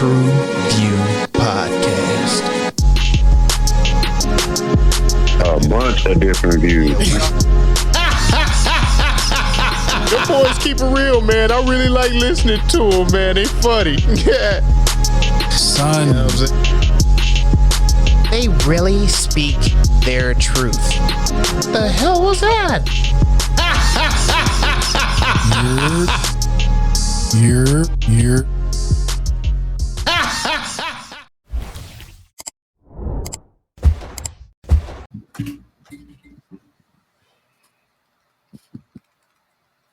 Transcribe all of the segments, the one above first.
TruVue Podcast. A bunch of different views. The boys keep it real, man. I really like listening to them, man. They funny. Yeah. Son. They really speak their truth. The hell was that? You're.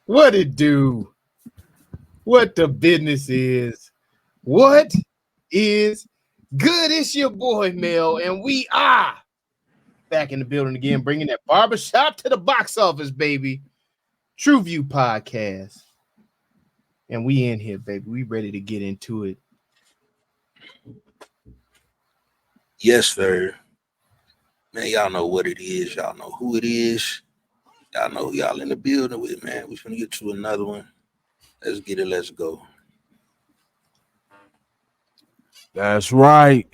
What it do? What the business is? What is good? It's your boy Mel, and we are back in the building again, bringing that barbershop to the box office, baby. TruVue Podcast, and we in here, baby. We ready to get into it. Yes, sir. Man, y'all know what it is. Y'all know who it is. Y'all know who y'all in the building with, man. We finna get to another one. Let's get it. Let's go. That's right.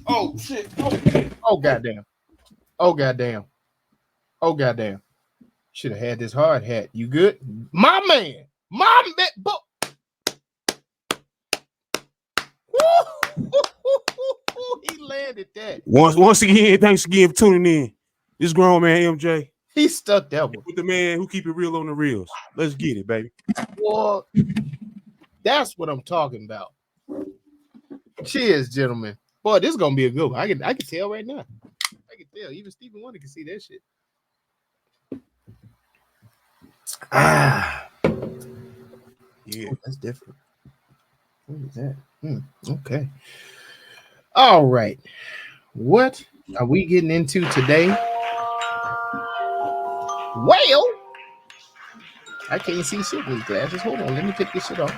Oh, shit. Oh, goddamn. Oh, goddamn. Oh, goddamn. Should have had this hard hat. You good? My man. He landed that. Once again, thanks again for tuning in. This grown man, MJ. He stuck that one. With the man who keep it real on the reels. Let's get it, baby. Well, that's what I'm talking about. Cheers, gentlemen. Boy, this is gonna be a good one. I can tell right now. I can tell. Even Stephen Wonder can see that shit. Yeah, that's different. What is that? Okay. All right. What are we getting into today? Well, I can't see shit in these glasses. Hold on, let me take this shit off.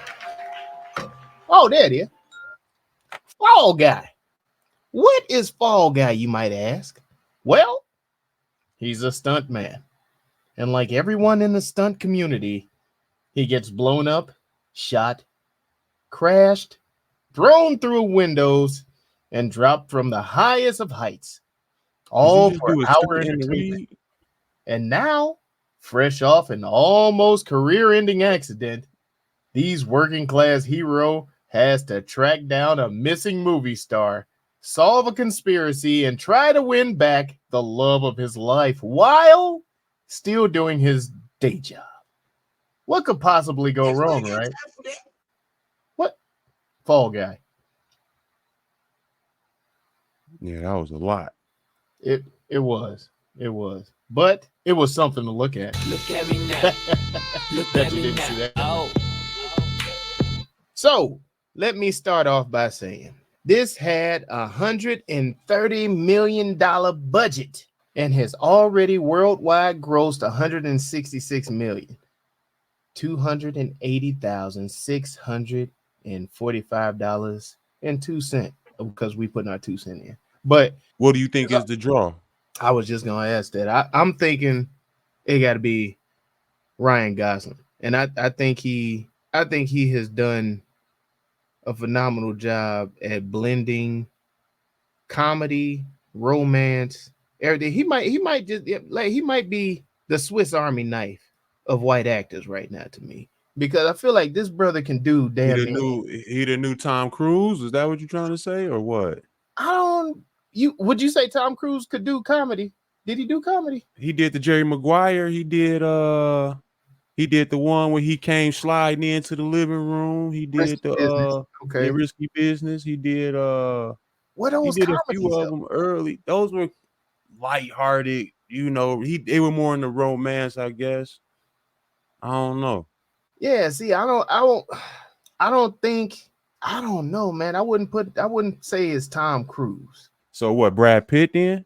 Oh, there it is. Fall Guy. What is Fall Guy, you might ask? Well, he's a stunt man. And like everyone in the stunt community, he gets blown up, shot, crashed, thrown through windows, and dropped from the highest of heights. All for our entertainment. And now, fresh off an almost career-ending accident, these working-class hero has to track down a missing movie star, solve a conspiracy, and try to win back the love of his life while still doing his day job. What could possibly go wrong, right? What? Fall Guy. Yeah, that was a lot. It was. But it was something to look at. Look at me now. Look at me now. Oh. So let me start off by saying this had $130 million budget and has already worldwide grossed $166,280,645.02 because we put our 2 cents in. But what do you think is the draw? I was just gonna ask that. I'm thinking it got to be Ryan Gosling, and I think he has done a phenomenal job at blending comedy, romance, everything. He might be the Swiss Army knife of white actors right now to me, because I feel like this brother can do damn. He the new Tom Cruise. Is that what you're trying to say, or what? Would you say Tom Cruise could do comedy? Did he do comedy? He did the Jerry Maguire. He did the one where he came sliding into the living room. He did Risky Business. He did what else? He did a few of them early. Those were lighthearted, they were more in the romance, I guess. I don't know. Yeah, see, I don't know, man. I wouldn't say it's Tom Cruise. So what, Brad Pitt then?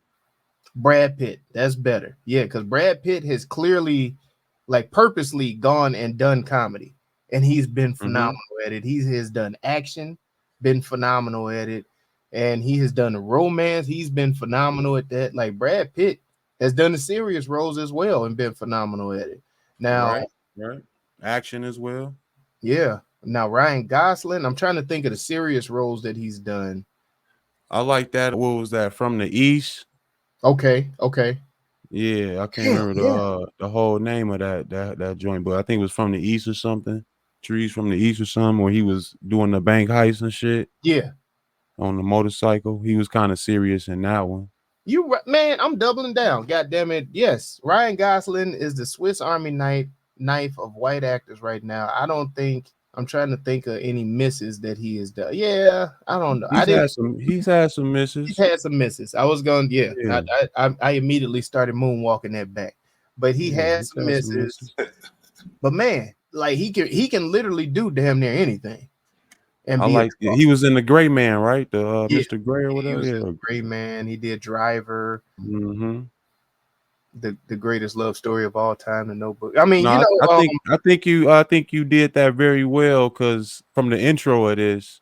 Brad Pitt, that's better. Yeah, because Brad Pitt has clearly, purposely gone and done comedy, and he's been phenomenal at it. He has done action, been phenomenal at it, and he has done a romance. He's been phenomenal at that. Like Brad Pitt has done the serious roles as well and been phenomenal at it. Now, right. Action as well. Yeah. Now Ryan Gosling, I'm trying to think of the serious roles that he's done. I like that. What was that? From the East? Okay. Yeah, I can't Yeah, remember the whole name of that joint, but I think it was From the East or something. Trees from the East or something, where he was doing the bank heist and shit. Yeah. On the motorcycle. He was kind of serious in that one. Man, I'm doubling down. God damn it. Yes. Ryan Gosling is the Swiss Army knife of white actors right now. I'm trying to think of any misses that he has done. Yeah, I don't know. He's had some misses. He's had some misses. I was going, yeah. I immediately started moonwalking that back. But he had some misses. But man, like he can literally do damn near anything. And he was in The Gray Man, right? The Mr. Gray or whatever. He was in Gray Man. He did Driver. Mm-hmm. The greatest love story of all time, The Notebook. I mean, I think you did that very well, because from the intro of this,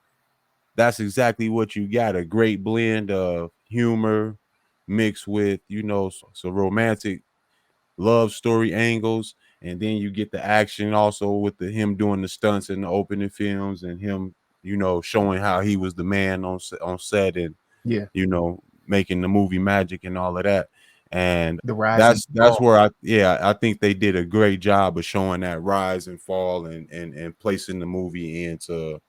that's exactly what you got, a great blend of humor mixed with, some romantic love story angles, and then you get the action also with him doing the stunts in the opening films, and him, showing how he was the man on set, and making the movie magic and all of that. And that's where I think they did a great job of showing that rise and fall and placing the movie into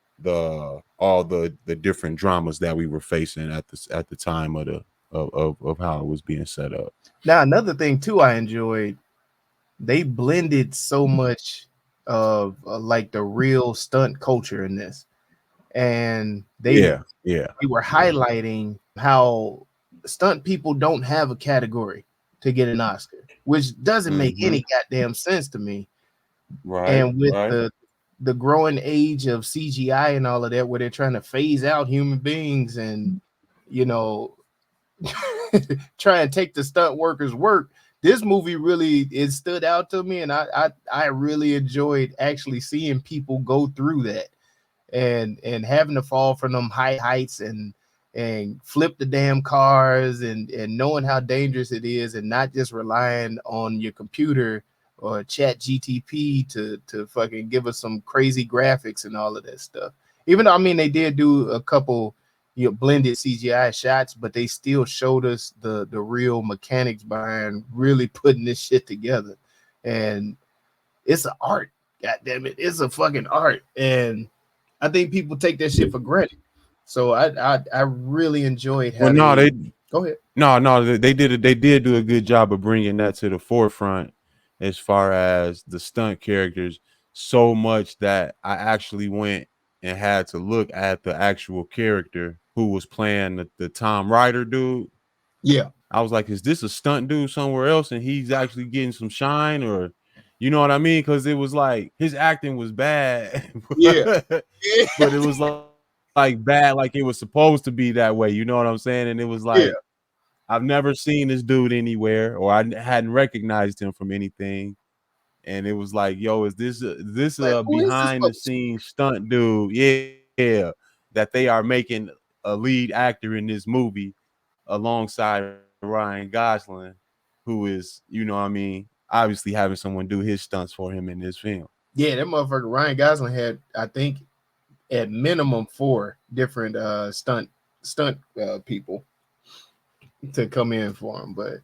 all the different dramas that we were facing at the time of how it was being set up. Now, another thing too I enjoyed, they blended so much of like the real stunt culture in this, and they were highlighting how stunt people don't have a category to get an Oscar, which doesn't make any goddamn sense to me. Right. And with the growing age of CGI and all of that, where they're trying to phase out human beings and try and take the stunt workers' work, this movie really stood out to me, and I really enjoyed actually seeing people go through that and having to fall from them high heights and flip the damn cars and knowing how dangerous it is, and not just relying on your computer or chat GTP to fucking give us some crazy graphics and all of that stuff. Even though, I mean, they did do a couple blended CGI shots, but they still showed us the real mechanics behind really putting this shit together. And it's an art. God damn it. It's a fucking art. And I think people take that shit for granted. So I really enjoyed having. Well, no, go ahead. No, they did do a good job of bringing that to the forefront as far as the stunt characters, so much that I actually went and had to look at the actual character who was playing the Tom Ryder dude. Yeah. I was like, is this a stunt dude somewhere else and he's actually getting some shine, or you know what I mean? Because it was like his acting was bad. Yeah. But it was like bad, like it was supposed to be that way. You know what I'm saying? And it was like, I've never seen this dude anywhere, or I hadn't recognized him from anything. And it was like, yo, is this a behind the scenes stunt dude? Yeah, that they are making a lead actor in this movie alongside Ryan Gosling, who is, obviously having someone do his stunts for him in this film. Yeah, that motherfucker Ryan Gosling had, I think, at minimum 4 different stunt people to come in for him. But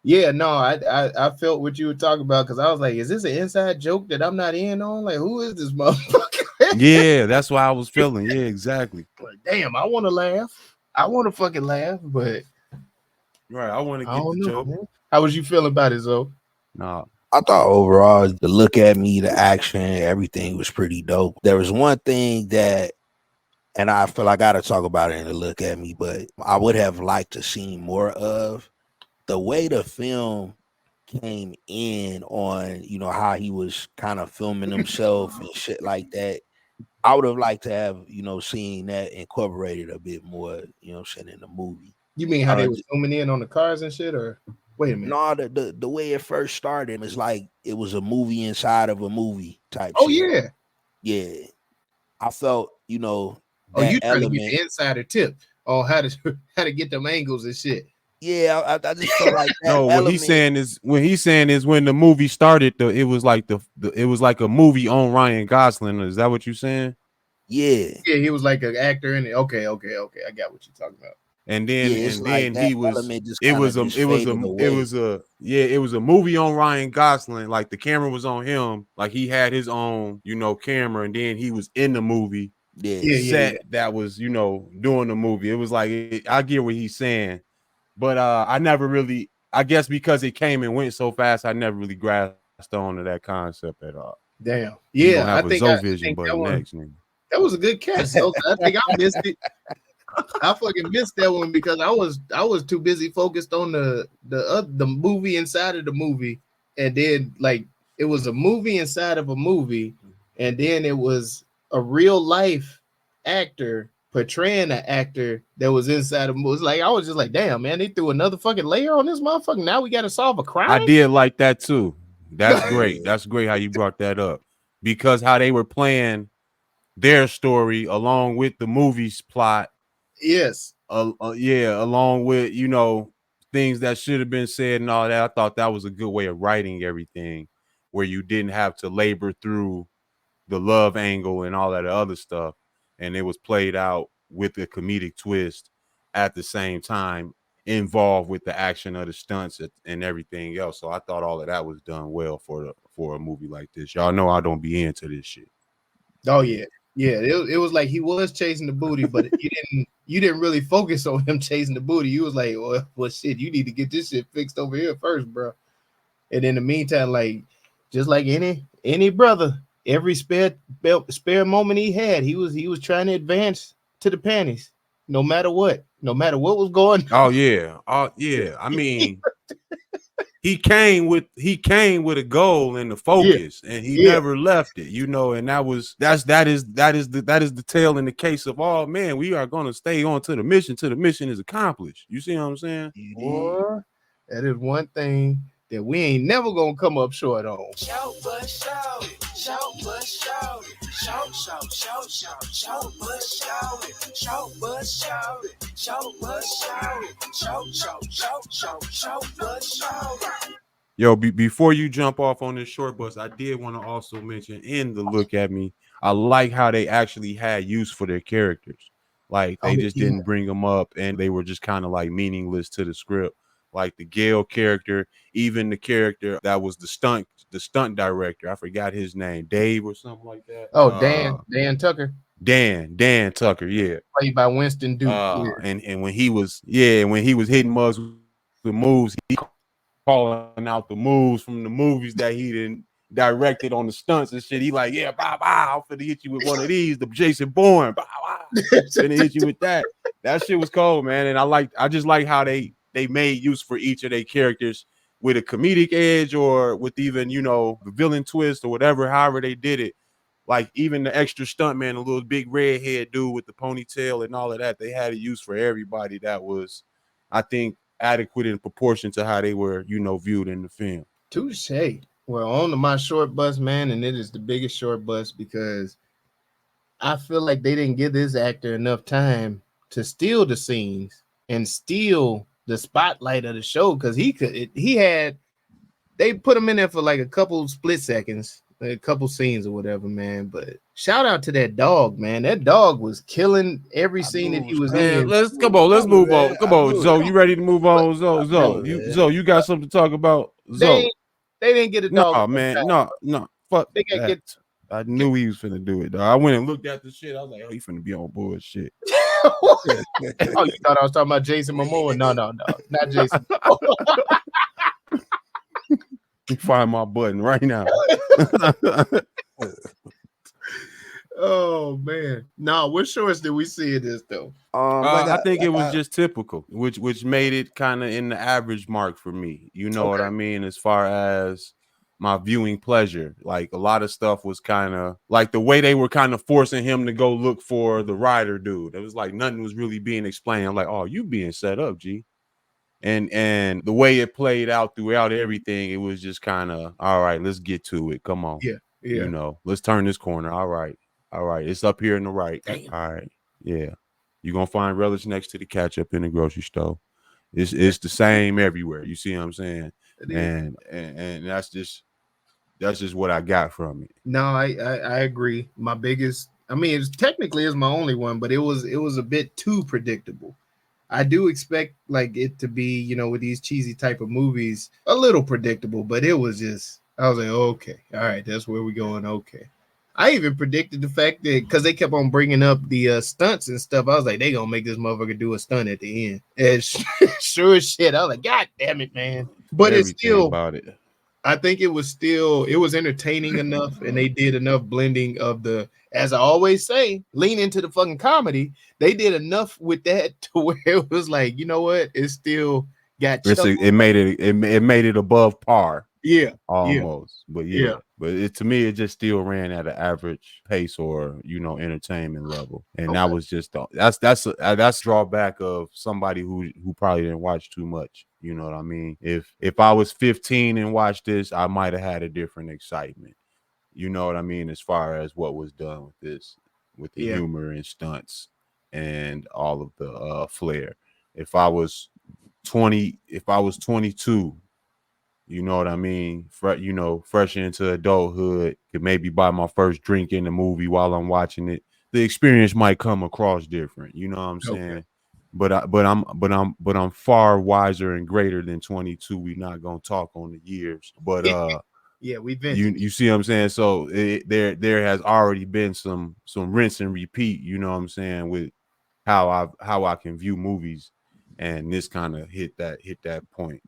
yeah, no, I felt what you were talking about, because I was like, is this an inside joke that I'm not in on? Like, who is this motherfucker? Yeah, that's why I was feeling. Yeah, exactly. Like, damn, I want to laugh. I want to fucking laugh, but I want to get the joke. Man. How was you feeling about it, Zoe? No, I thought overall, the look at me, the action, everything was pretty dope. There was one thing that, and I feel I got to talk about it in the look at me, but I would have liked to see more of the way the film came in on, how he was kind of filming himself and shit like that. I would have liked to have, seen that incorporated a bit more, in the movie. You mean how they were zooming in on the cars and shit, or wait a minute? No, the way it first started is like it was a movie inside of a movie type. Oh shit. Yeah. I felt, you trying to get the insider tip on how to get them angles and shit. Yeah, I just felt like that No, element. what he's saying is when the movie started, it was like it was like a movie on Ryan Gosling. Is that what you're saying? Yeah, Yeah, he was like an actor in it. Okay. I got what you're talking about. And yeah, then it's like that he was element just it kind was of a just faded away. it was a movie on Ryan Gosling. Like the camera was on him, like he had his own, camera, and then he was in the movie Yeah, set that was, doing the movie. It was like I get what he's saying, but I never really, I guess because it came and went so fast, I never really grasped onto that concept at all. Damn. We Yeah, gonna have a Zovision think button next, nigga. that was a good catch. So I think I missed it. I fucking missed that one because I was too busy focused on the movie inside of the movie, and then like it was a movie inside of a movie, and then it was a real life actor portraying an actor that was inside of movie. It's like I was just like, damn man, they threw another fucking layer on this motherfucker. Now we got to solve a crime. I did like that too. That's great. That's great how you brought that up, because how they were playing their story along with the movie's plot. Yes. Along with, things that should have been said and all that. I thought that was a good way of writing everything, where you didn't have to labor through the love angle and all that other stuff, and it was played out with a comedic twist at the same time, involved with the action of the stunts and everything else. So I thought all of that was done well for a movie like this. Y'all know I don't be into this shit. Oh yeah. It was like he was chasing the booty, but you didn't really focus on him chasing the booty. You was like, well shit, you need to get this shit fixed over here first, bro. And in the meantime, like just like any brother, every spare moment he had, he was trying to advance to the panties, no matter what was going on. Oh yeah. I mean, he came with a goal and the focus, and he never left it, and that is the tale in the case of, oh man, we are going to stay on to the mission till the mission is accomplished. You see what I'm saying? Boy, that is one thing that we ain't never gonna come up short on. Shout but shout it, shout but shout it, shout but shout it, shout but shout it, shout but shout but shout it. Yo, before you jump off on this short bus, I did want to also mention in the Look at Me, I like how they actually had use for their characters. Like they just didn't bring them up, and they were just kind of like meaningless to the script. Like the Gale character, even the character that was the stunt director, I forgot his name, Dave or something like that. Oh, Dan Tucker. Dan Tucker, yeah. Played by Winston Duke. And when he was hitting mugs with moves, he calling out the moves from the movies that he didn't directed on the stunts and shit. He like, yeah, bye, I'm finna hit you with one of these, the Jason Bourne, bye. Finna hit you with that. That shit was cold, man. And I just like how they made use for each of their characters with a comedic edge, or with even, the villain twist or whatever, however they did it. Like even the extra stuntman, a little big redhead dude with the ponytail and all of that, they had a use for everybody that was, I think, adequate in proportion to how they were, viewed in the film. Touche. Well, on to my short bus, man, and it is the biggest short bus because I feel like they didn't give this actor enough time to steal the scenes and steal the spotlight of the show, because they put him in there for like a couple split seconds, a couple scenes or whatever, man. But shout out to that dog, man. That dog was killing every scene that he was in. Let's move on. Come on, Zoe. You ready to move on? Zoe, you got something to talk about? Zoe. They didn't get a dog. No, man. No. Fuck that. I knew he was finna do it, though. I went and looked at the shit. I was like, oh, he finna be on bullshit. Oh, you thought I was talking about Jason Momoa? No, not Jason. Find my button right now. Oh man, no. What shorts did we see in this though? I think it was just typical, which made it kind of in the average mark for me. You know what I mean? As far as my viewing pleasure, like a lot of stuff was kind of like the way they were kind of forcing him to go look for the rider dude. It was like nothing was really being explained. I'm like, oh, you being set up, G. And the way it played out throughout everything, it was just kind of, all right, let's get to it. Come on. Yeah. Let's turn this corner. All right. It's up here in the right. Damn. All right. Yeah. You're going to find relish next to the ketchup in the grocery store. It's the same everywhere. You see what I'm saying? And that's just what I got from it. No, I agree. My biggest, I mean, it's technically is my only one, but it was a bit too predictable. I do expect like it to be, with these cheesy type of movies, a little predictable, but it was just, I was like, okay, all right, that's where we're going. Okay. I even predicted the fact that because they kept on bringing up the stunts and stuff, I was like, they gonna make this motherfucker do a stunt at the end. And sure as shit, I was like, God damn it, man! But it's Everything still, about it. I think it was entertaining enough, and they did enough blending of the, as I always say, lean into the fucking comedy. They did enough with that to where it was like, you know what? It still got It made it above par. Yeah, almost. But Yeah. but to me, it just still ran at an average pace or entertainment level, and that was just that's drawback of somebody who probably didn't watch too much. You know what I mean? If I was 15 and watched this, I might have had a different excitement. You know what I mean? As far as what was done with this, with the humor and stunts and all of the flair. If I was 22. You know what I mean? Fresh into adulthood, could maybe buy my first drink in the movie while I'm watching it. The experience might come across different. You know what I'm saying? But I'm far wiser and greater than 22. We're not gonna talk on the years, but we vented. you see what I'm saying? So there has already been some rinse and repeat. You know what I'm saying, with how I can view movies, and this kind of hit that point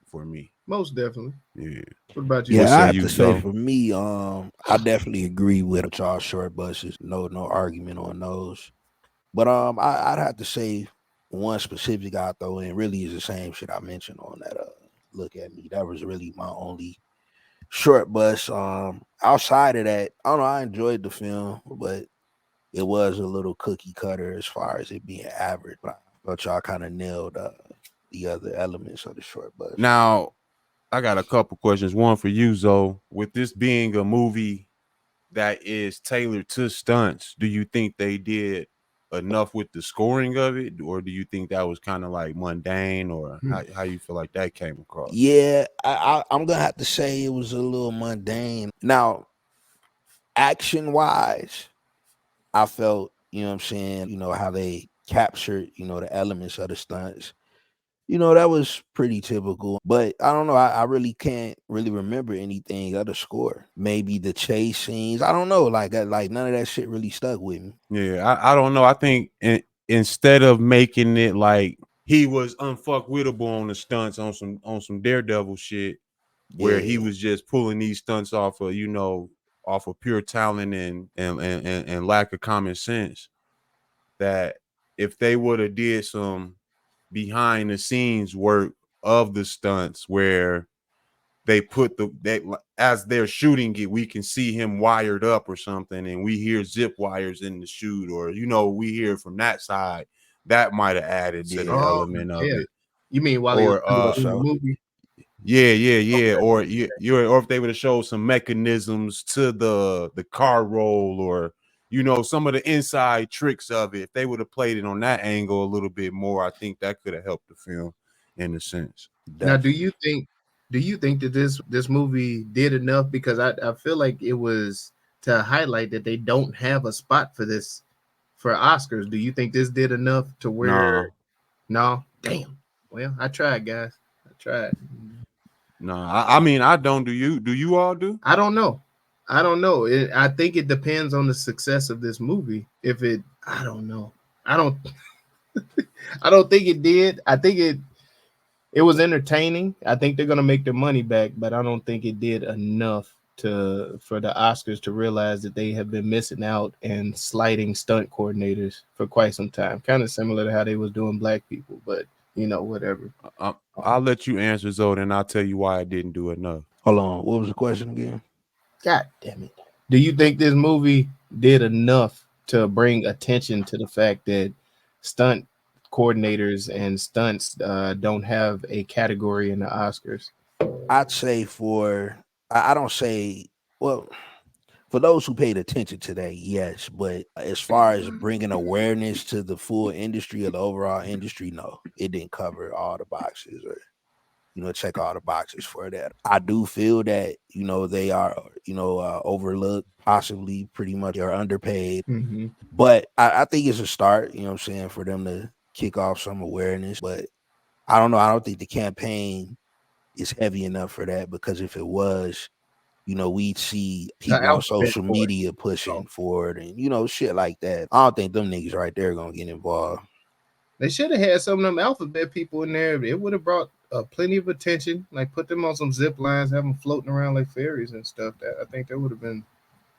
for me. Most definitely. Yeah. What about you? Yeah, I have to say for me, I definitely agree with y'all short buses. No argument on those. But I'd have to say one specific I throw in really is the same shit I mentioned on that Look at Me. That was really my only short bus. Outside of that, I don't know, I enjoyed the film, but it was a little cookie cutter as far as it being average. But I thought y'all kind of nailed the other elements of the short bus. Now, I got a couple questions. One for you, Zoe. With this being a movie that is tailored to stunts, do you think they did enough with the scoring of it, or do you think that was kind of like mundane, or how you feel like that came across? Yeah, I'm gonna have to say it was a little mundane. Now, action wise, I felt, you know what I'm saying, how they captured, the elements of the stunts. That was pretty typical. But I don't know. I really can't really remember anything of the score. Maybe the chase scenes. I don't know. Like none of that shit really stuck with me. Yeah, I don't know. I think instead of making it like he was unfuckwittable on the stunts on some Daredevil shit, where he was just pulling these stunts off of pure talent and lack of common sense, that if they would have did some behind the scenes work of the stunts where they put as they're shooting it, we can see him wired up or something, and we hear zip wires in the shoot, or we hear from that side, that might have added to the element of it. You mean while he was in the movie? Yeah. Or if they would have showed some mechanisms to the car roll, or some of the inside tricks of it. If they would have played it on that angle a little bit more, I think that could have helped the film in a sense. Now, do you think that this movie did enough? Because I feel like it was to highlight that they don't have a spot for this for Oscars. Do you think this did enough to where? No? Damn. Well, I tried, guys. I tried. No, I mean, I don't. Do you all do? I don't know. I think it depends on the success of this movie. I don't know. I don't think it did. I think it was entertaining. I think they're gonna make their money back, but I don't think it did enough for the Oscars to realize that they have been missing out and slighting stunt coordinators for quite some time. Kind of similar to how they was doing black people, but whatever. I'll let you answer, Zoe, and I'll tell you why I didn't do enough. Hold on. What was the question again? God damn it. Do you think this movie did enough to bring attention to the fact that stunt coordinators and stunts don't have a category in the Oscars? I'd say I don't say, well, For those who paid attention today, yes. But as far as bringing awareness to the full industry or the overall industry, no, it didn't cover all the boxes or, check all the boxes for that. I do feel that, they are, overlooked, possibly pretty much are underpaid. Mm-hmm. But I think it's a start, for them to kick off some awareness. But I don't know. I don't think the campaign is heavy enough for that, because if it was, we'd see people on social media pushing for it and, shit like that. I don't think them niggas right there going to get involved. They should have had some of them alphabet people in there. It would have brought plenty of attention. Like put them on some zip lines, have them floating around like fairies and stuff. I think that would have been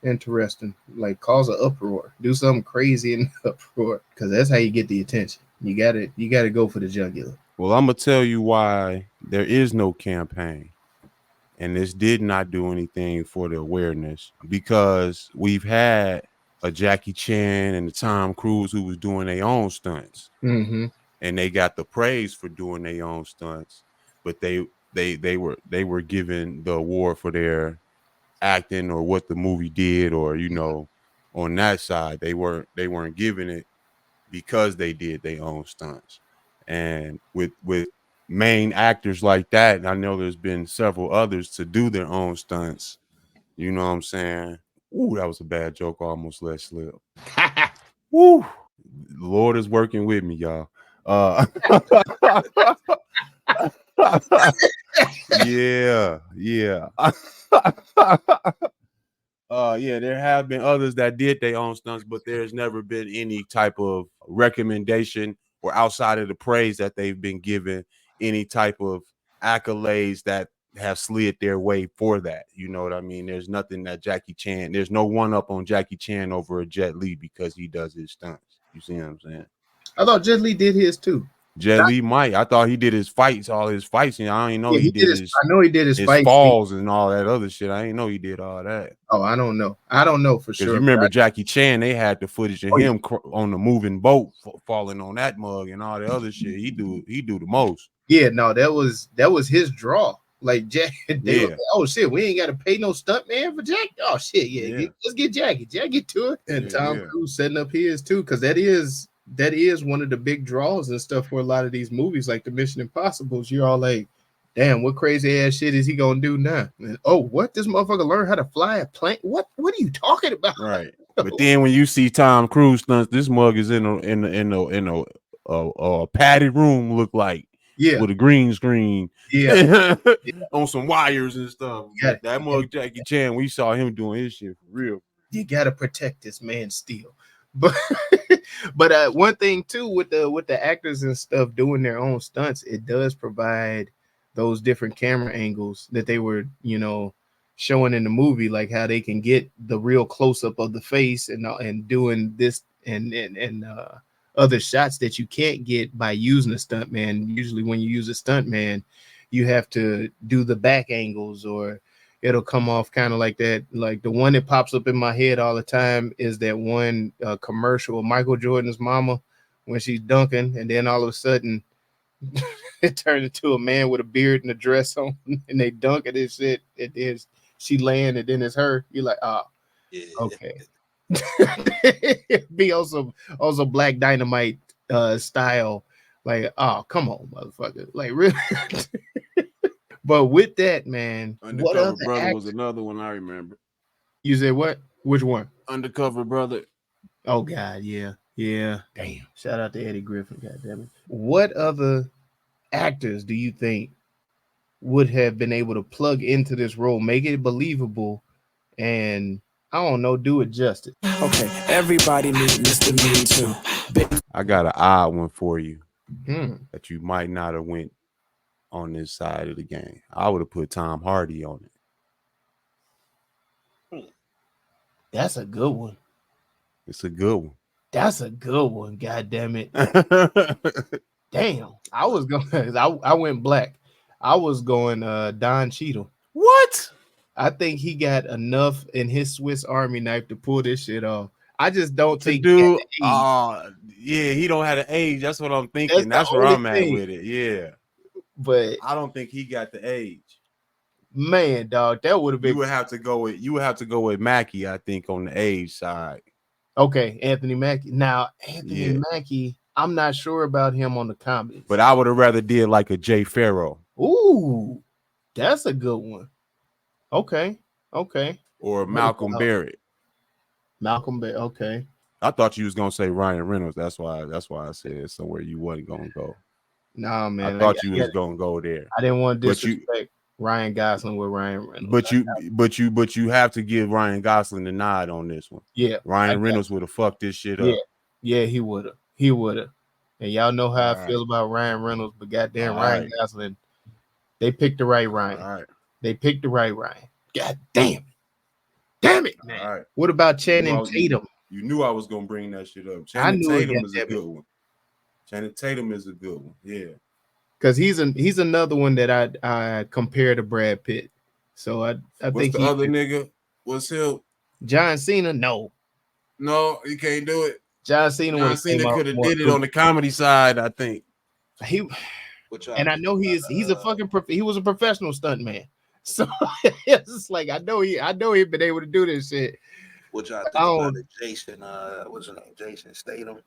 interesting. Like cause an uproar, do something crazy in the uproar, because that's how you get the attention. You gotta go for the jugular. Well, I'm gonna tell you why there is no campaign, and this did not do anything for the awareness, because we've had a Jackie Chan and a Tom Cruise who was doing their own stunts, mm-hmm. and they got the praise for doing their own stunts, but they were given the award for their acting or what the movie did, or on that side they weren't giving it because they did their own stunts. And with main actors like that, and I know there's been several others to do their own stunts, you know what I'm saying? Ooh, that was a bad joke. I almost let slip. Woo, the Lord is working with me, y'all. Yeah. Yeah, there have been others that did their own stunts, but there's never been any type of recommendation or, outside of the praise that they've been given, any type of accolades that have slid their way for that. You know what I mean? There's nothing that there's no one up on Jackie Chan over a Jet Li because he does his stunts. You see what I'm saying? I thought Jet Li did his too. Jet Li might. I thought he did his fights, all his fights. And I didn't know he did his. I know he did his fight falls and all that other shit. I didn't know he did all that. Oh, I don't know. I don't know for sure. You remember Jackie Chan? They had the footage of him on the moving boat falling on that mug and all the other shit. He do the most. Yeah, no, that was his draw. Like Jack, like, oh shit, we ain't got to pay no stunt man for Jack. Oh shit, let's get Jackie. Jackie to it, and Tom Cruise setting up his too, because that is one of the big draws and stuff for a lot of these movies, like the Mission Impossibles. You're all like, damn, what crazy ass shit is he gonna do now? And, oh, what, this motherfucker learn how to fly a plane? What are you talking about? Right. But then when you see Tom Cruise stunts, this mug is in a padded room, look like. Yeah, with a green screen, on some wires and stuff. That mug Jackie Chan, we saw him doing his shit for real. You gotta protect this man still. But one thing too with the actors and stuff doing their own stunts, it does provide those different camera angles that they were, showing in the movie, like how they can get the real close up of the face and doing this and other shots that you can't get by using a stuntman. Usually when you use a stuntman, you have to do the back angles, or it'll come off kind of like that. Like the one that pops up in my head all the time is that one commercial of Michael Jordan's mama when she's dunking, and then all of a sudden it turns into a man with a beard and a dress on, and they dunk at this shit. It is she laying, and then it's her. You're like, okay. Be also Black Dynamite style, like, oh, come on, motherfucker, like, really. But with that, man, Undercover Brother was another one I remember. You said what? Which one? Undercover Brother. Oh God, yeah. Damn. Shout out to Eddie Griffin. God damn it. What other actors do you think would have been able to plug into this role, make it believable, and I don't know, do it justice? Okay. Everybody needs Mr. Me Too. I got an odd one for you that you might not have went on this side of the game. I would have put Tom Hardy on it. That's a good one. It's a good one. That's a good one. God damn it. Damn. I was going. I went black. I was going Don Cheadle. What? I think he got enough in his Swiss Army knife to pull this shit off. I just don't think dude. He don't have the age. That's what I'm thinking. That's where I'm at with it. Yeah. But I don't think he got the age. Man, dog, that would have been You would have to go with Mackie, I think, on the age side. okay. Anthony Mackie. Now, Anthony Yeah. Mackie, I'm not sure about him on the comedy. But I would have rather did like a Jay Farrow Ooh, that's a good one. Okay. or What Malcolm about Barrett. Malcolm Bay. Okay. I thought you was gonna say Ryan Reynolds. That's why I said somewhere you wasn't gonna go. Nah, man. I thought you was gonna go there. I didn't want to But you- disrespect Ryan Gosling with Ryan Reynolds. But you have to give Ryan Gosling the nod on this one. Yeah. Ryan Reynolds would have fucked this shit up. Yeah, he would have. He would have. And y'all know how All I feel about Ryan Reynolds, but goddamn All Ryan right. Gosling, they picked the right Ryan. All right. They picked the right Ryan. God damn it. Damn it, man. All right. What about Channing Well, Tatum? You knew I was gonna bring that shit up. I Channing knew it, Tatum is a goddamn it. good one. Channing Tatum is a good one. Yeah. Because he's another one that I compare to Brad Pitt. So I What's think the other nigga? What's him? John Cena. No, You can't do it. John Cena John would Cena could have did it on the comedy side, I think. he. And I know he's a fucking he was a professional stuntman. So it's like I know he'd been able to do this shit. What y'all think about it? Jason, what's his name? Jason Statham.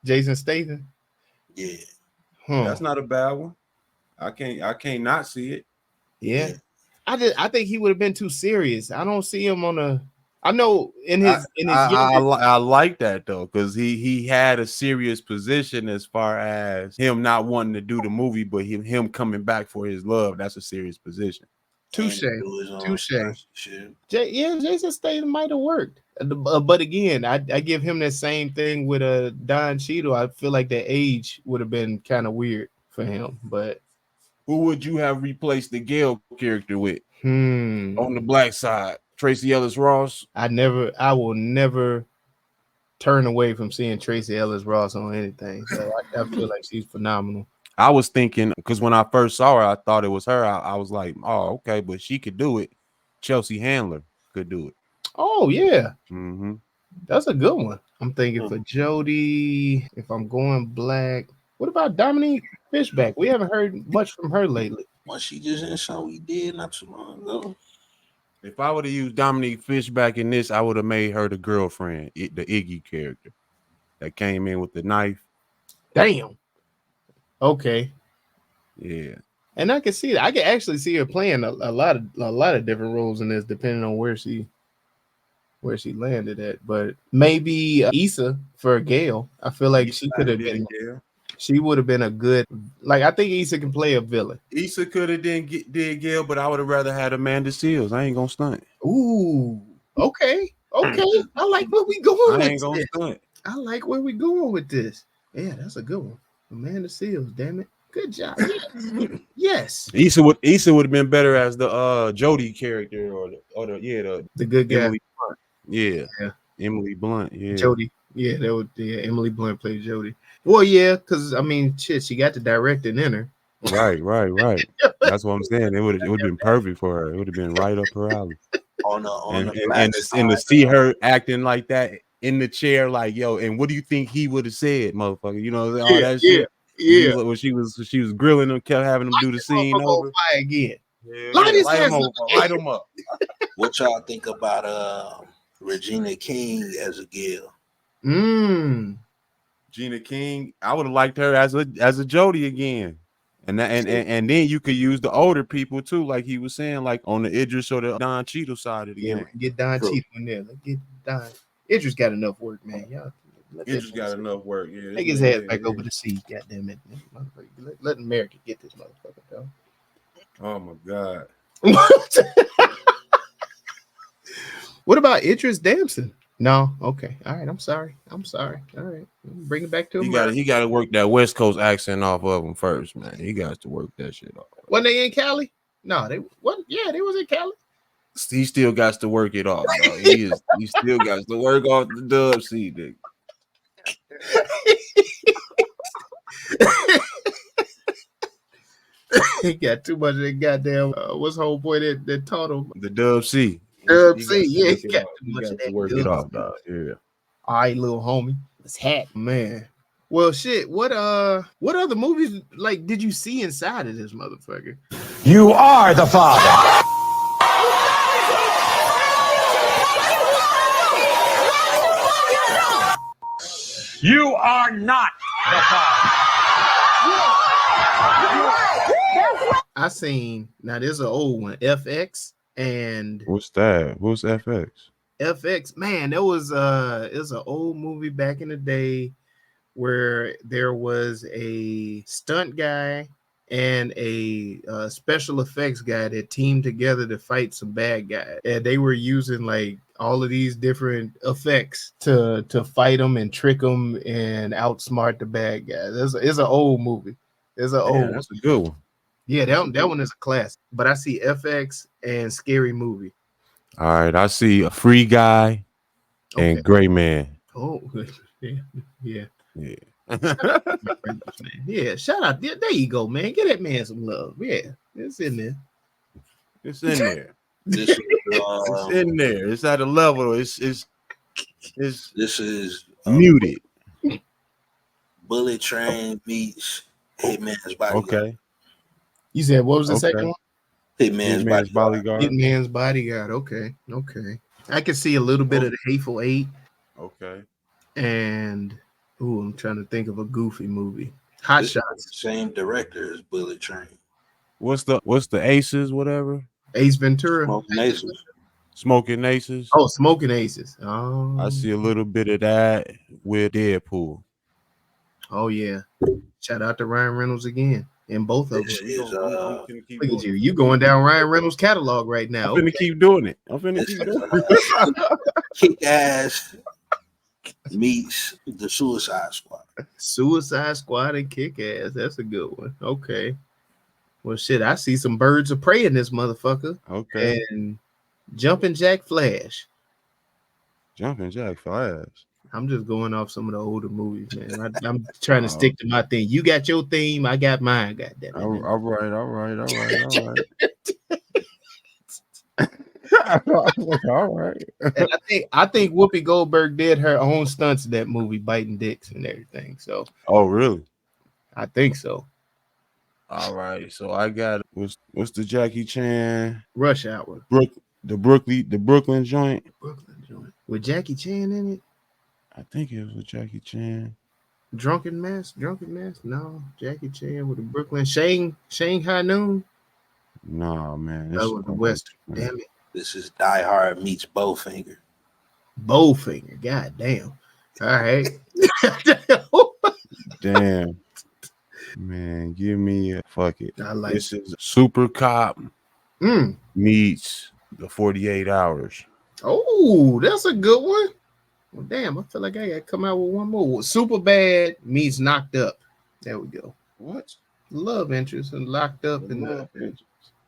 Jason Statham. Yeah. That's not a bad one. I can't not see it. Yeah. I think he would have been too serious. I don't see him on a. I know in his I like that though, because he had a serious position as far as him not wanting to do the movie, but him coming back for his love. That's a serious position. Touche. Jason Statham might have worked, but again, I give him that same thing with Don Cheadle. I feel like that age would have been kind of weird for him. But who would you have replaced the Gale character with on the black side? Tracy Ellis Ross. I will never turn away from seeing Tracy Ellis Ross on anything. So I feel like she's phenomenal. I was thinking, because when I first saw her, I thought it was her. I was like, oh, okay, but she could do it. Chelsea Handler could do it. Oh, yeah. Mm-hmm. That's a good one. I'm thinking for Jodie, if I'm going black. What about Dominique Fishback? We haven't heard much from her lately. Well, she just in something we did not too long ago. If I would have used Dominique Fishback in this, I would have made her the girlfriend, the Iggy character that came in with the knife. Damn. Okay. Yeah. And I can see that. I can actually see her playing a lot of different roles in this, depending on where she landed at. But maybe Issa for Gail. I feel like she could have been. She would have been a good. Like I think Issa can play a villain. Issa could have did Gail, but I would have rather had Amanda Seals. I ain't gonna stunt. Ooh. Okay. I like where we going. I ain't gonna stunt. I like where we going with this. Yeah, that's a good one. Amanda Seals. Damn it. Good job. Yes. Issa would have been better as the Jodie character or the good guy. Emily Blunt. Yeah. Emily Blunt. Yeah. Jodie. Yeah, Emily Blunt played Jodie. Well, yeah, because I mean, shit, she got the directing in her. Right. That's what I'm saying. It would have been perfect for her. It would have been right up her alley. And to see her acting like that in the chair, like yo, and what do you think he would have said, motherfucker? You know, all that shit. Yeah, when she was grilling him, kept having him do the scene over. Fire again. Light him up. What y'all think about Regina King as a Gail? Gina King, I would have liked her as a Jodie again. And then you could use the older people too, like he was saying, like on the Idris or the Don Cheadle side of the game. Get Don Cheadle in there. Let's get Don. Idris got enough work, man. Y'all. Idris got enough work. Yeah. Take his ass back over the sea. Goddamn it. Let America get this motherfucker, though. Oh my God. What about Idris Damson? No. Okay. All right. I'm sorry. All right. Bring it back to him. He got to work that West Coast accent off of him first, man. He got to work that shit off. Wasn't they in Cali? No, they what? Yeah, they was in Cali. He still got to work it off. He still got to work off the dub C, nigga. He got too much of that goddamn. What's the whole boy that taught him? The dub C. Dub C. Yeah, he got too much of that. Work it off, dog. Yeah. All right, little homie. Let's hack, man. Well, shit. What other movies like did you see inside of this motherfucker? You are the father. You are not the father. I seen, now there's an old one, FX, and What's that? What's FX? FX, man, it was an old movie back in the day where there was a stunt guy and a special effects guy that teamed together to fight some bad guys, and they were using like all of these different effects to fight them and trick them and outsmart the bad guys. It's an old movie. It's an old. That's a good one. Yeah, that one is a classic. But I see FX and Scary Movie. All right, I see a Free Guy and Okay. Gray Man. Oh, yeah. Yeah. Yeah, shout out. There you go, man. Get that man some love. Yeah, it's in there. It's in there. This is, It's in there. It's at a level. It's this is muted. Bullet Train meets Hitman's Bodyguard. Okay. You said what was the Okay. second one? Hitman's Bodyguard. Hitman's Bodyguard. Okay. I can see a little bit of the Hateful Eight, Okay. and I'm trying to think of a goofy movie. Hot This is Shots. the same director as Bullet Train. What's the Aces, whatever? Ace Ventura. Smoking Aces. Smoking Aces. Oh, Smoking Aces. Oh, I see a little bit of that with Deadpool. Oh yeah. Shout out to Ryan Reynolds again in both of This them. is Look at you. You going down Ryan Reynolds' catalog right now. I'm finna keep doing it. I'm finna keep doing it. Kick Ass meets the Suicide Squad. Suicide Squad and Kick Ass. That's a good one. Okay. Well, shit, I see some Birds of Prey in this motherfucker. Okay. And Jumpin' Jack Flash. Jumping Jack Flash. I'm just going off some of the older movies, man. I'm trying to stick to my thing. You got your theme, I got mine. Goddamn it. All right. All right. And I think Whoopi Goldberg did her own stunts in that movie, biting dicks and everything. So Oh, really? I think so. All right. So I got what's the Jackie Chan Rush Hour. the Brooklyn joint? Brooklyn joint. With Jackie Chan in it. I think it was with Jackie Chan. Drunken Mass? No, Jackie Chan with the Brooklyn. Shanghai Noon. No, man. That was the Western. Damn it. This is Die Hard meets Bowfinger. Bowfinger. God damn. All right. Damn. Man, give me a fuck it. I like This is Super Cop meets the 48 Hours. Oh, that's a good one. Well, damn, I feel like I gotta come out with one more. Super Bad meets Knocked Up. There we go. What? Love interest and Locked Up and Love interest.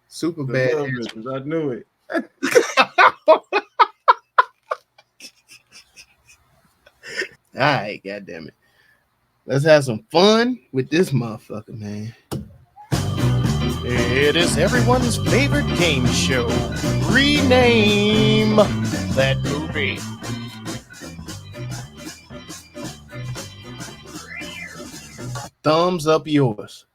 Super The Bad. love interest. I knew it. All right, goddamn it. Let's have some fun with this motherfucker, man. It is everyone's favorite game show. Rename that movie. Thumbs up yours.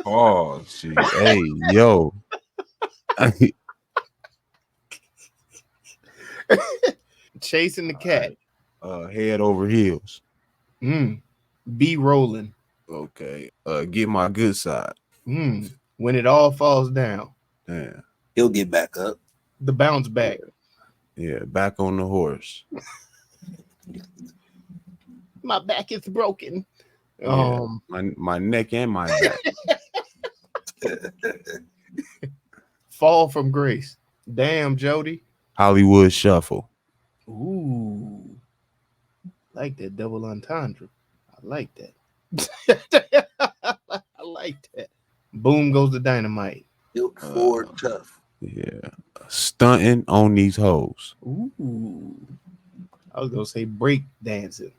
Oh, shit. Hey, yo. Chasing the cat. Head over heels. Be rolling. Okay. Get my good side. When it all falls down. Yeah. He'll get back up. The bounce back. Yeah, back on the horse. My back is broken. Yeah, my neck and my back. Fall from grace. Damn, Jody. Hollywood Shuffle. Ooh. Like that double entendre. I like that. I like that. Boom goes the dynamite. Built Ford tough. Yeah. Stunting on these hoes. Ooh. I was gonna say break dancing.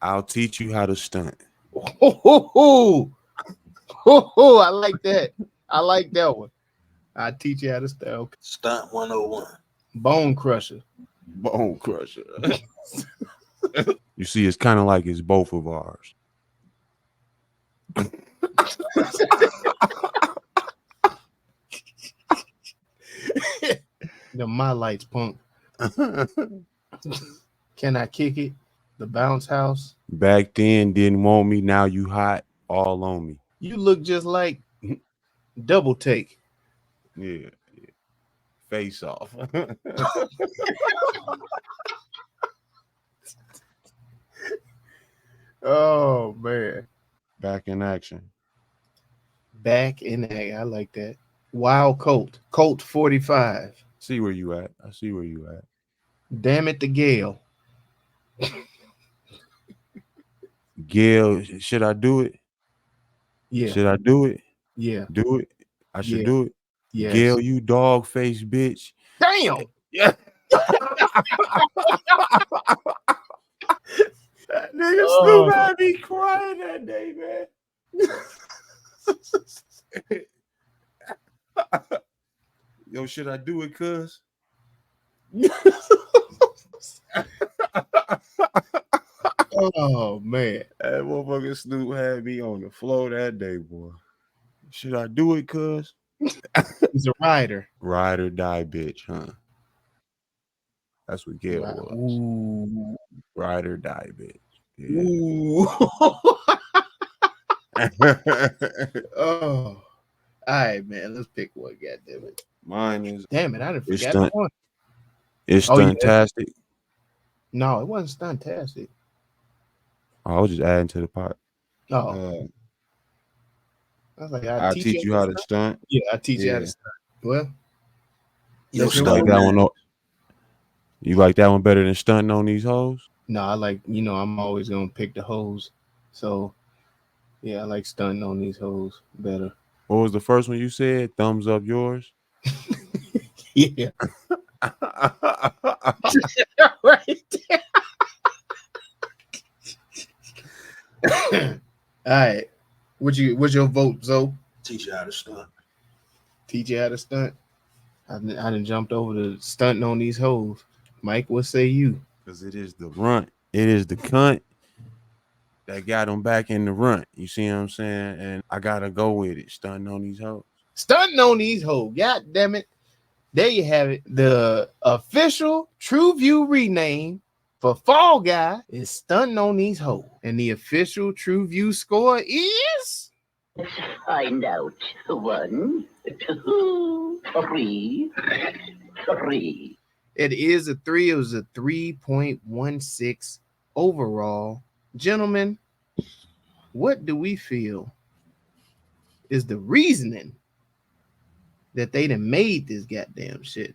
I'll teach you how to stunt. I like that. I like that one. I teach you how to stunt. Okay. Stunt 101. Bone crusher. Bone crusher. You see, it's kind of like it's both of ours. My lights, punk. Can I kick it? The bounce house. Back then, didn't want me. Now you hot, all on me. You look just like Double Take. Yeah. Face off. Oh man. Back in action. Back in act. I like that. Wild Colt. Colt 45. See where you at. I see where you at. Damn it, the Gale. Gail, should I do it? Yeah. Should I do it? Yeah. Do it. I should Yeah. do it. Yes. Gail, you dog face bitch. Damn. Yeah. That nigga Snoop had me crying that day, man. Yo, should I do it, cuz? Oh man. That motherfucking Snoop had me on the floor that day, boy. Should I do it, cuz? He's a rider. Ride or die, bitch, huh? That's what Gail was. Ooh. Ride or die, bitch. Yeah. Ooh. Oh. All right, man. Let's pick one. God damn it. Mine is. Damn it. I didn't It's forget one. It's Oh, yeah. Stuntastic. No, it wasn't Stuntastic. I was just adding to the pot. Oh. I was like, I'll teach you how to stunt. Yeah, I teach you how to stunt. Well, Yo, You like that one? You like that one better than stunting on these hoes? no, I like, I'm always gonna pick the hoes. So yeah, I like stunting on these hoes better. What was the first one you said? Thumbs up yours? Yeah. Right there. All right. What's your vote, Zoe? Teach you how to stunt. Teach you how to stunt. I done jumped over to stunting on these hoes. Mike, what say you? Because it is the runt. It is the cunt that got them back in the runt. You see what I'm saying? And I gotta go with it. Stunting on these hoes. Stunting on these hoes. God damn it. There you have it. The official TruVue rename for Fall Guy is Stunting on These Hoes. And the official TruVue score is... Let's find out. 1, 2, 3. 3. It is a 3. It was a 3.16 overall. Gentlemen, what do we feel is the reasoning that they done made this goddamn shit?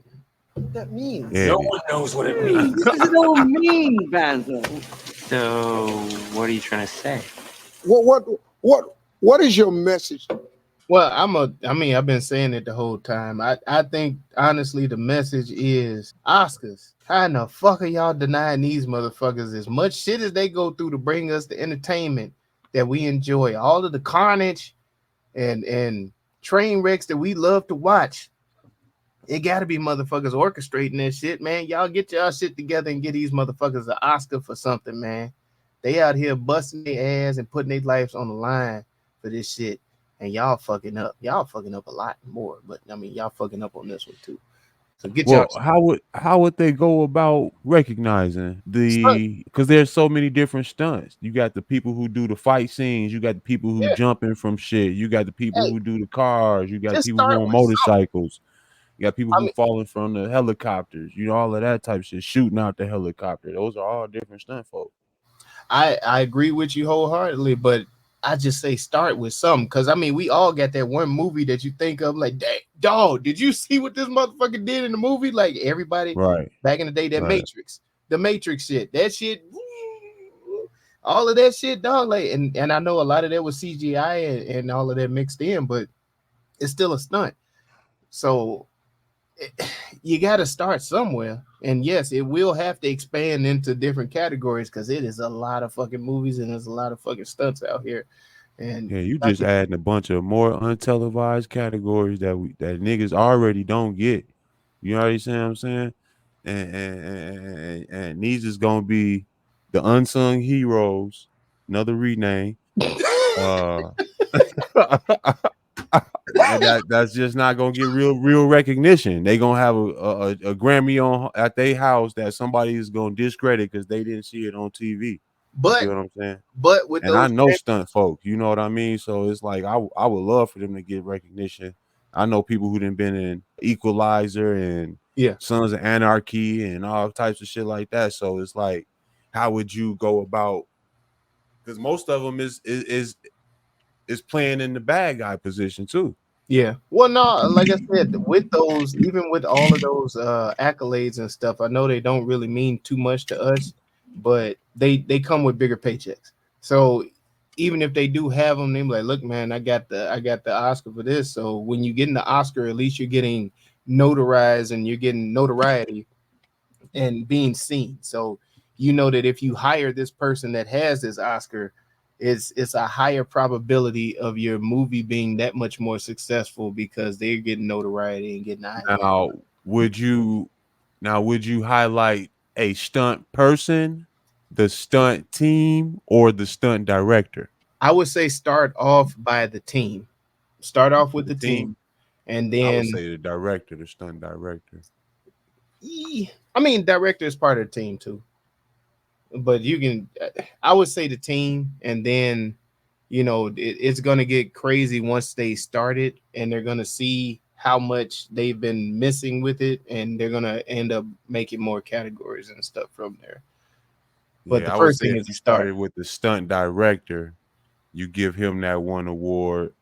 What that means? Yeah, No one knows what it means. What does it all mean, Banzo? So, what are you trying to say? What is your message? Well, I've been saying it the whole time. I think honestly the message is Oscars. How in the fuck are y'all denying these motherfuckers as much shit as they go through to bring us the entertainment that we enjoy, all of the carnage and train wrecks that we love to watch? It gotta be motherfuckers orchestrating that shit, man. Y'all get y'all shit together and get these motherfuckers an Oscar for something, man. They out here busting their ass and putting their lives on the line for this shit. And y'all fucking up. Y'all fucking up a lot more, but I mean, y'all fucking up on this one too. So get well, y'all. how would they go about recognizing because there's so many different stunts. You got the people who do the fight scenes, you got the people who jumping from shit, you got the people who do the cars, you got people who on motorcycles, you got people who falling from the helicopters, all of that type of shit, shooting out the helicopter. Those are all different stunt folks. I agree with you wholeheartedly, but I just say start with something, because I mean we all got that one movie that you think of like, dog, did you see what this motherfucker did in the movie? Like everybody back in the day, that the Matrix shit, that shit, all of that shit, dog. Like, and I know a lot of that was CGI and all of that mixed in, but it's still a stunt. So you got to start somewhere. And yes, it will have to expand into different categories because it is a lot of fucking movies and there's a lot of fucking stunts out here. And yeah, you just adding a bunch of more untelevised categories that niggas already don't get. You already see what I'm saying? And these is gonna be The Unsung Heroes, another rename. And that's just not gonna get real recognition. They gonna have a Grammy on at their house that somebody is gonna discredit because they didn't see it on TV. You But get what I'm saying? but with And I those know stunt folk, you know what I mean? So it's like I would love for them to get recognition. I know people who done been in Equalizer and Yeah. Sons of Anarchy and all types of shit like that. So it's like, how would you go about? Because most of them is playing in the bad guy position too. Yeah. Well, no, like I said, with those, even with all of those accolades and stuff, I know they don't really mean too much to us, but they come with bigger paychecks. So even if they do have them, they're like, look, man, I got the Oscar for this. So when you get in the Oscar, at least you're getting notarized and you're getting notoriety and being seen. So you know that if you hire this person that has this Oscar, it's a higher probability of your movie being that much more successful because they're getting notoriety and getting eyes. Now, would you highlight a stunt person, the stunt team, or the stunt director? I would say start off by the team. Start off with the team, and I then would say the director, the stunt director. I mean, director is part of the team too. But you can, I would say the team, and then it's gonna get crazy once they start it, and they're gonna see how much they've been missing with it, and they're gonna end up making more categories and stuff from there. But the I would first say thing if is you to start. started with the stunt director, you give him that one award,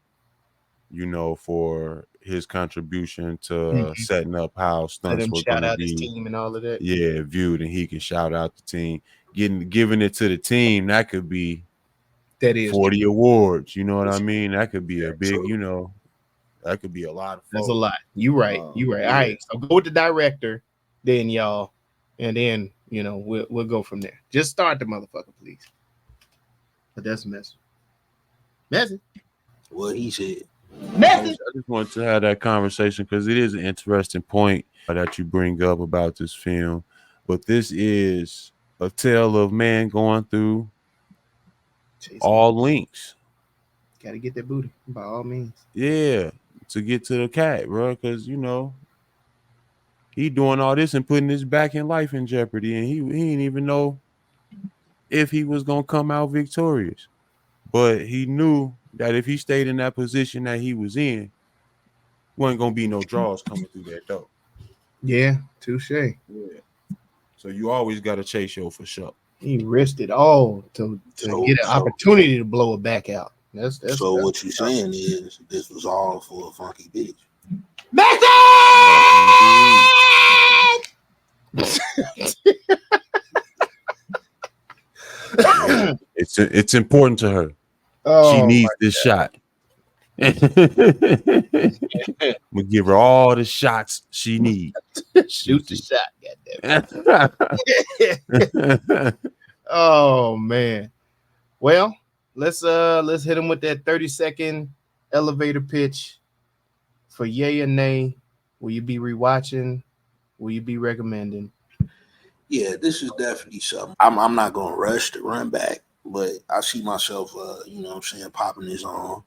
for his contribution to setting up how Let stunts him were shout going to out his be, team and all of that. viewed, and he can shout out the team. Giving it to the team, that could be That is 40 true. awards. You know what I mean? That could be a big, that could be a lot of folks. That's a lot. You right. You right. All right. So go with the director, then y'all, and then we'll go from there. Just start the motherfucker, please. But that's messy. Messy. What he said. Messy. I just wanted to have that conversation because it is an interesting point that you bring up about this film. But this is a tale of man going through all links. Got to get that booty by all means. Yeah, to get to the cat, bro, because he doing all this and putting his back in life in jeopardy, and he didn't even know if he was gonna come out victorious. But he knew that if he stayed in that position that he was in, wasn't gonna be no draws coming through that door. Yeah, touche. Yeah. So you always gotta chase your for sure. He risked it all to get an opportunity to blow it back out. That's what you're saying is this was all for a funky bitch. It's important to her. She needs this shot. I'm gonna give her all the shots she needs. Shoot the shot, goddamn. Oh man. Well, let's hit him with that 30-second elevator pitch for yay or nay. Will you be rewatching? Will you be recommending? Yeah, this is definitely something. I'm not gonna rush to run back, but I see myself popping this on.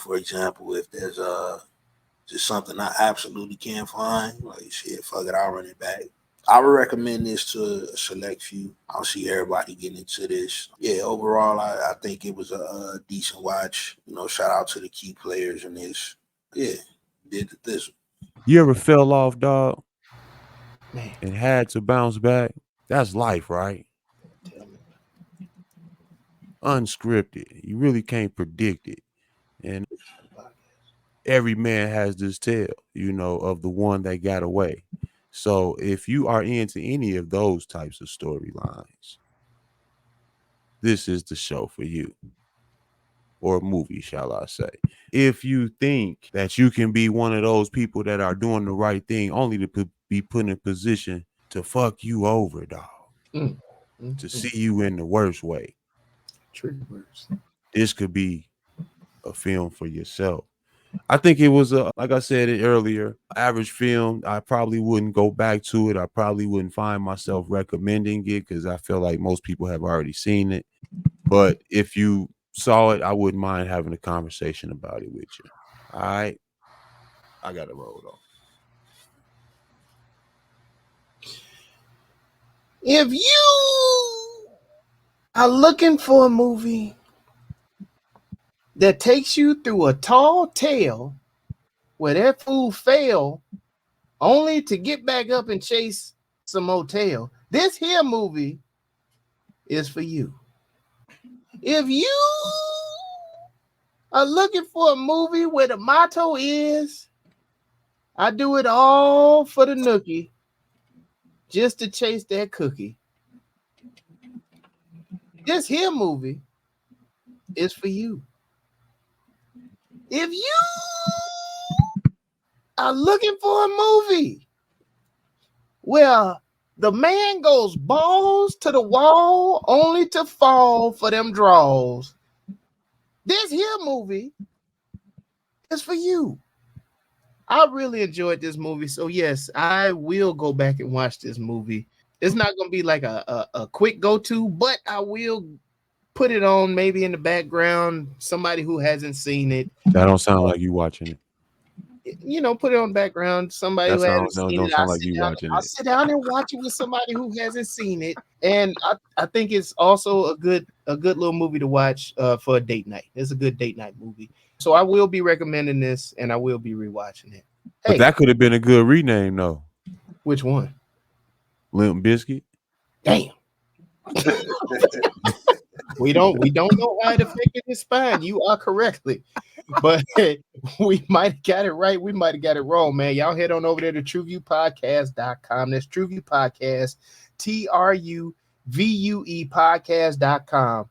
For example, if there's just something I absolutely can't find, like shit, fuck it, I'll run it back. I would recommend this to a select few. I'll see everybody getting into this. Yeah, overall, I think it was a decent watch. Shout out to the key players in this. Yeah, did this. You ever fell off, dog, and had to bounce back? That's life, right? Unscripted. You really can't predict it. And every man has this tale, of the one that got away. So if you are into any of those types of storylines, this is the show for you. Or movie, shall I say. If you think that you can be one of those people that are doing the right thing only to be put in a position to fuck you over, dog. To see you in the worst way. Trigger words. This could be a film for yourself. I think it was like I said it earlier, average film. I probably wouldn't go back to it. I probably wouldn't find myself recommending it because I feel like most people have already seen it. But if you saw it, I wouldn't mind having a conversation about it with you. All right, I gotta roll though. If you are looking for a movie that takes you through a tall tale where that fool fell only to get back up and chase some motel, this here movie is for you. If you are looking for a movie where the motto is, I do it all for the nookie, just to chase that cookie, this here movie is for you. If you are looking for a movie where the man goes balls to the wall only to fall for them draws, this here movie is for you. I really enjoyed this movie. So yes, I will go back and watch this movie. It's not going to be like a quick go-to, but I will put it on maybe in the background. Somebody who hasn't seen it. That don't sound like you watching it. You know, put it on background. Somebody who hasn't seen it. Sound like you watching I'll sit down and watch it with somebody who hasn't seen it. And I think it's also a good little movie to watch for a date night. It's a good date night movie. So I will be recommending this and I will be rewatching it. Hey, But that could have been a good rename though. Which one? Limp Bizkit. Damn. We don't know how it affected his spine. You are correctly, but we might have got it right. We might have got it wrong, man. Y'all head on over there to TruVuePodcast.com. That's TruVue Podcast, TruVue Podcast.com,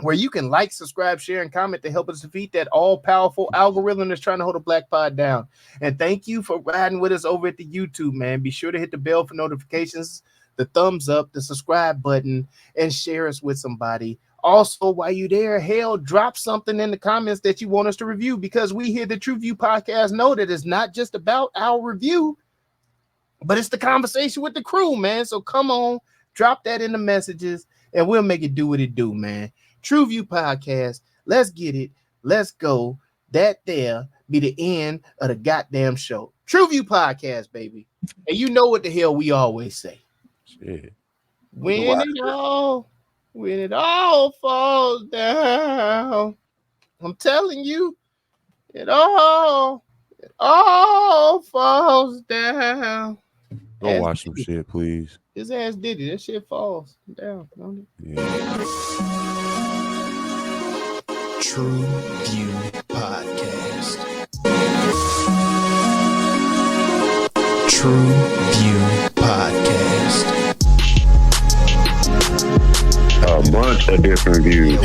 where you can like, subscribe, share, and comment to help us defeat that all-powerful algorithm that's trying to hold a black pod down. And thank you for riding with us over at the YouTube, man. Be sure to hit the bell for notifications, the thumbs up, the subscribe button, and share us with somebody. Also, while you're there, hell, drop something in the comments that you want us to review, because we here at the TruVue Podcast know that it's not just about our review, but it's the conversation with the crew, man. So come on, drop that in the messages, and we'll make it do what it do, man. TruVue Podcast, let's get it, let's go. That there be the end of the goddamn show. TruVue Podcast, baby. And you know what the hell we always say. Shit. When it all falls down, I'm telling you, it all falls down. Go watch some shit, please. His ass did it. That shit falls down, don't it? Yeah. TruVue Podcast. TruVue Podcast. A bunch of different views.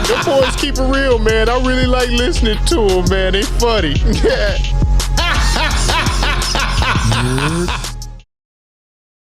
Your boys keep it real, man. I really like listening to them, man. They funny.